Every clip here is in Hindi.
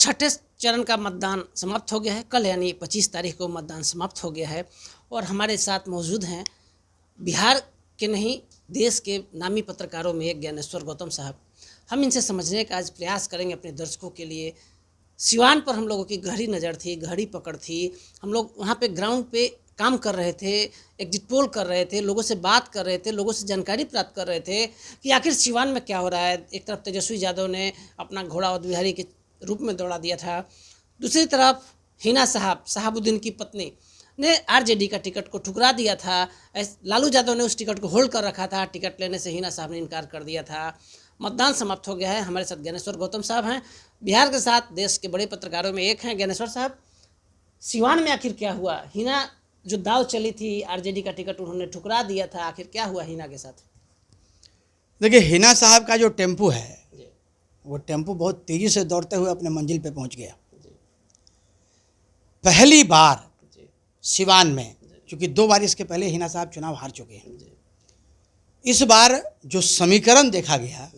छठे चरण का मतदान समाप्त हो गया है। कल यानी 25 तारीख को मतदान समाप्त हो गया है और हमारे साथ मौजूद हैं बिहार के नहीं देश के नामी पत्रकारों में एक ज्ञानेश्वर गौतम साहब। हम इनसे समझने का आज प्रयास करेंगे अपने दर्शकों के लिए। सिवान पर हम लोगों की गहरी नज़र थी, गहरी पकड़ थी। हम लोग वहाँ पे ग्राउंड पे काम कर रहे थे, एग्जिट पोल कर रहे थे, लोगों से बात कर रहे थे, लोगों से जानकारी प्राप्त कर रहे थे कि आखिर सिवान में क्या हो रहा है। एक तरफ तेजस्वी यादव ने अपना घोड़ा अवध बिहारी के रूप में दौड़ा दिया था, दूसरी तरफ हिना साहबुद्दीन की पत्नी ने आरजेडी का टिकट को ठुकरा दिया था। लालू यादव ने उस टिकट को होल्ड कर रखा था, टिकट लेने से हिना साहब ने इनकार कर दिया था। मतदान समाप्त हो गया है। हमारे साथ ज्ञानेश्वर गौतम साहब हैं, बिहार के साथ देश के बड़े पत्रकारों में एक हैं। ज्ञानेश्वर साहब, सिवान में आखिर क्या हुआ? हिना जो दाव चली थी, आरजेडी का टिकट उन्होंने ठुकरा दिया था, आखिर क्या हुआ हिना के साथ? देखिए, हिना साहब का जो टेम्पो है वो टेम्पो बहुत तेज़ी से दौड़ते हुए अपने मंजिल पे पहुंच गया। पहली बार सिवान में, क्योंकि 2 बार इसके पहले हिना साहब चुनाव हार चुके हैं, इस बार जो समीकरण देखा गया,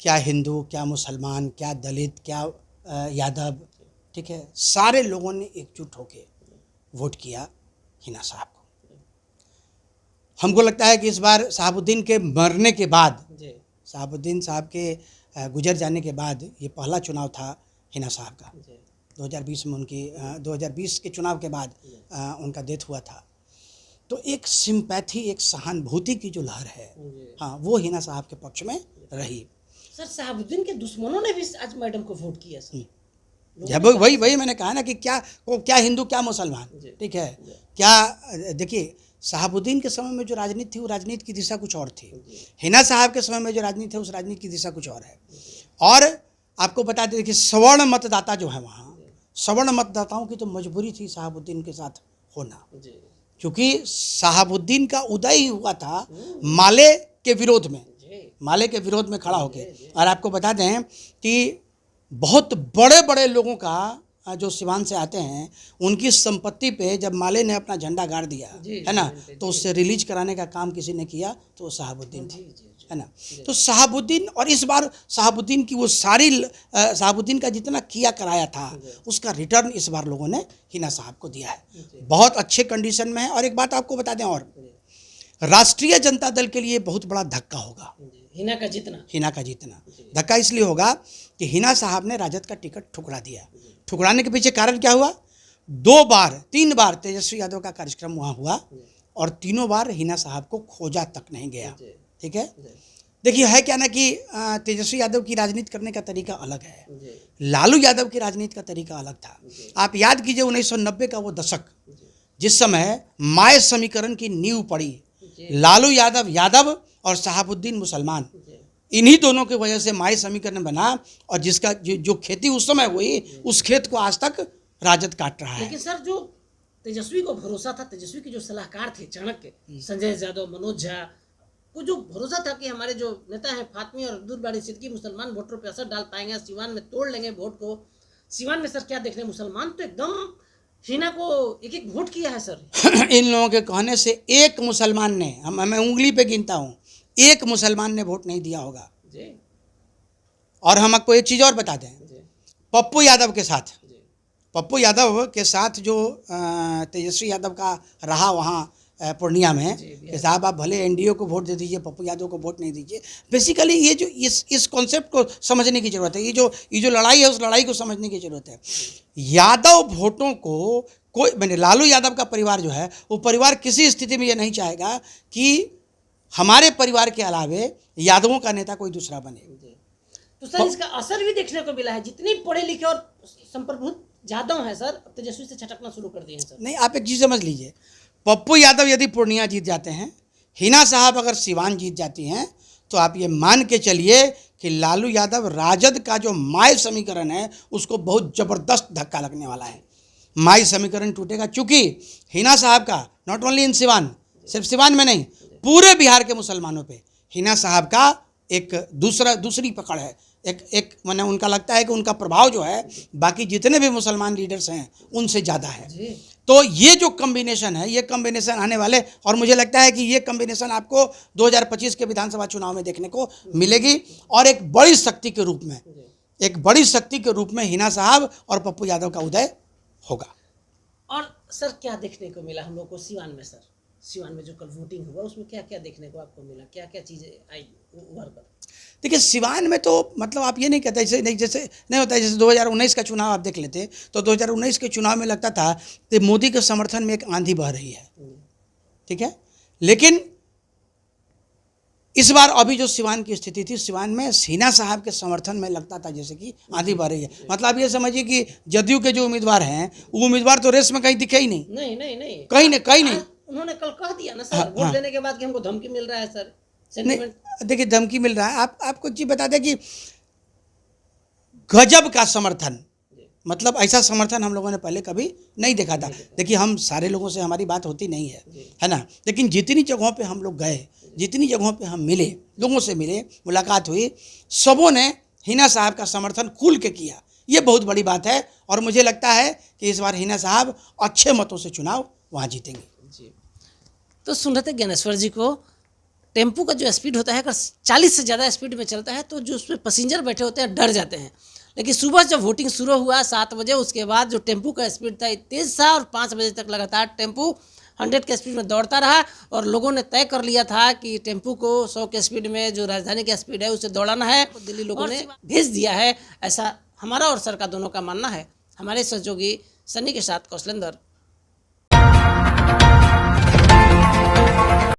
क्या हिंदू, क्या मुसलमान, क्या दलित, क्या यादव, ठीक है, सारे लोगों ने एकजुट होकर वोट किया हिना साहब को। हमको लगता है कि इस बार साहबुद्दीन के मरने के बाद, साहबुद्दीन साहब के गुजर जाने के बाद ये पहला चुनाव था हिना साहब का। 2020 में उनकी 2020 के चुनाव के बाद उनका डेथ हुआ था। तो एक सिंपैथी, एक सहानुभूति की जो लहर है, हाँ, वो हिना साहब के पक्ष में रही। सर, साहबुद्दीन के दुश्मनों ने भी आज मैडम को वोट किया सर। जब वही मैंने कहा ना कि क्या हिंदू, क्या मुसलमान, ठीक है, क्या, देखिए, साहबुद्दीन के समय में जो राजनीति थी वो राजनीति की दिशा कुछ और थी। हिना साहब के समय में जो राजनीति है उस राजनीति की दिशा कुछ और है। और आपको बता दें कि सवर्ण मतदाता जो है वहाँ, सवर्ण मतदाताओं की तो मजबूरी थी साहबुद्दीन के साथ होना, क्योंकि साहबुद्दीन का उदय ही हुआ था माले के विरोध में खड़ा होके। और आपको बता दें कि बहुत बड़े बड़े लोगों का जो सिवान से आते हैं, उनकी संपत्ति पे जब माले ने अपना झंडा गाड़ दिया है ना, तो उससे रिलीज कराने का काम किसी ने किया तो साहबुद्दीन है ना। तो साहबुद्दीन, और इस बार साहबुद्दीन की वो सारी साहबुद्दीन का जितना किया कराया था उसका रिटर्न इस बार लोगों ने हिना साहब को दिया है। बहुत अच्छे कंडीशन में है। और एक बात आपको बता दें, और राष्ट्रीय जनता दल के लिए बहुत बड़ा धक्का होगा हिना का जीतना। धक्का इसलिए होगा कि हिना साहब ने राजद का टिकट ठुकरा दिया। ठुकराने के पीछे कारण क्या हुआ? 3 बार तेजस्वी यादव का कार्यक्रम वहाँ हुआ और तीनों बार हिना साहब को खोजा तक नहीं गया, ठीक है। देखिए, है क्या ना कि तेजस्वी यादव की राजनीति करने का तरीका अलग है, लालू यादव की राजनीति का तरीका अलग था। आप याद कीजिए 1990 का वो दशक, जिस समय माय समीकरण की नींव पड़ी, लालू यादव और साहबुद्दीन मुसलमान, इन्हीं दोनों की वजह से माय समीकरण बना। और जिसका जो खेती उस समय हुई, उस खेत को आज तक राजद काट रहा है। लेकिन सर, जो तेजस्वी को भरोसा था, तेजस्वी के जो सलाहकार थे चाणक्य, संजय यादव, मनोज झा को जो भरोसा था कि हमारे जो नेता हैं फातमी और दूरबाड़ी सिद्दीकी मुसलमान वोटरों पर असर डाल पाएंगे, सिवान में तोड़ लेंगे वोट को। सिवान में सर क्या देखने, मुसलमान तो एकदम हिना को एक वोट किया है सर। इन लोगों के कहने से एक मुसलमान ने, मैं उंगली पे गिनता हूँ, एक मुसलमान ने वोट नहीं दिया होगा। और हम आपको एक चीज़ और बता दें, पप्पू यादव के साथ जो तेजस्वी यादव का रहा वहाँ पूर्णिया में कि साहब आप भले एनडीए को वोट दे दीजिए, पप्पू यादव को वोट नहीं दीजिए। बेसिकली ये जो इस कॉन्सेप्ट को समझने की ज़रूरत है, ये जो लड़ाई है उस लड़ाई को समझने की ज़रूरत है। यादव वोटों को कोई, मैंने लालू यादव का परिवार जो है वो परिवार किसी स्थिति में ये नहीं चाहेगा कि हमारे परिवार के अलावे यादवों का नेता कोई दूसरा बने। तो सर इसका असर भी देखने को मिला है। जितने पढ़े लिखे और संप्रभुत यादव हैं सर, अब तेजस्वी से छटकना शुरू कर दिए हैं सर। नहीं, आप एक चीज़ समझ लीजिए, पप्पू यादव यदि पूर्णिया जीत जाते हैं, हिना साहब अगर सिवान जीत जाती हैं, तो आप ये मान के चलिए कि लालू यादव राजद का जो माय समीकरण है उसको बहुत ज़बरदस्त धक्का लगने वाला है। माय समीकरण टूटेगा, चूँकि हिना साहब का नॉट ओनली इन सिवान, सिर्फ सिवान में नहीं, पूरे बिहार के मुसलमानों पे हिना साहब का एक दूसरी पकड़ है। एक मैंने उनका लगता है कि उनका प्रभाव जो है बाकी जितने भी मुसलमान लीडर्स हैं उनसे ज़्यादा है। तो ये जो कम्बिनेशन है, ये कम्बिनेशन आने वाले, और मुझे लगता है कि ये कम्बिनेशन आपको 2025 के विधानसभा चुनाव में देखने को मिलेगी और एक बड़ी शक्ति के रूप में एक बड़ी शक्ति के रूप में हिना साहब और पप्पू यादव का उदय होगा। और सर क्या देखने को मिला हम लोग को सिवान में? सर सिवान में जो कल वोटिंग हुआ उसमें क्या क्या देखने को आपको मिला, क्या क्या चीज़ें आई उभर कर? देखिए सिवान में तो मतलब आप ये नहीं कहते जैसे नहीं होता है, जैसे 2019 का चुनाव आप देख लेते तो 2019 के चुनाव में लगता था कि मोदी के समर्थन में एक आंधी बह रही है, ठीक है। लेकिन इस बार अभी जो सिवान की स्थिति थी, सिवान में हिना साहब के समर्थन में लगता था जैसे कि आंधी बह रही है। मतलब आप ये समझिए कि जदयू के जो उम्मीदवार हैं वो उम्मीदवार तो रेस में कहीं दिखे ही नहीं, नहीं कहीं नहीं। उन्होंने कल कह दिया ना सर, वोट लेने के बाद कि हमको धमकी मिल रहा है सर, सेंटिमेंट। देखिए धमकी मिल रहा है, आपको चीज बता दें कि गजब का समर्थन, मतलब ऐसा समर्थन हम लोगों ने पहले कभी नहीं देखा था। देखिए हम सारे लोगों से हमारी बात होती नहीं है ना, लेकिन जितनी जगहों पे हम लोग गए, जितनी जगहों पे हम मिले, लोगों से मिले, मुलाकात हुई, सबों ने हिना साहब का समर्थन खुल के किया। ये बहुत बड़ी बात है और मुझे लगता है कि इस बार हिना साहब अच्छे मतों से चुनाव वहाँ जीतेंगे। जी, तो सुन रहे थे ज्ञानेश्वर जी को, टेम्पू का जो स्पीड होता है अगर 40 से ज़्यादा स्पीड में चलता है तो जो उसमें पैसेंजर बैठे होते हैं डर जाते हैं। लेकिन सुबह जब वोटिंग शुरू हुआ 7 बजे, उसके बाद जो टेम्पू का स्पीड था तेज़ था और 5 बजे तक लगातार टेम्पू 100 के स्पीड में दौड़ता रहा और लोगों ने तय कर लिया था कि टेम्पू को 100 के स्पीड में जो राजधानी का स्पीड है उसे दौड़ाना है। तो दिल्ली लोगों ने भेज दिया है, ऐसा हमारा और सर का दोनों का मानना है। हमारे सहयोगी सन्नी के साथ कौशलेंद्र।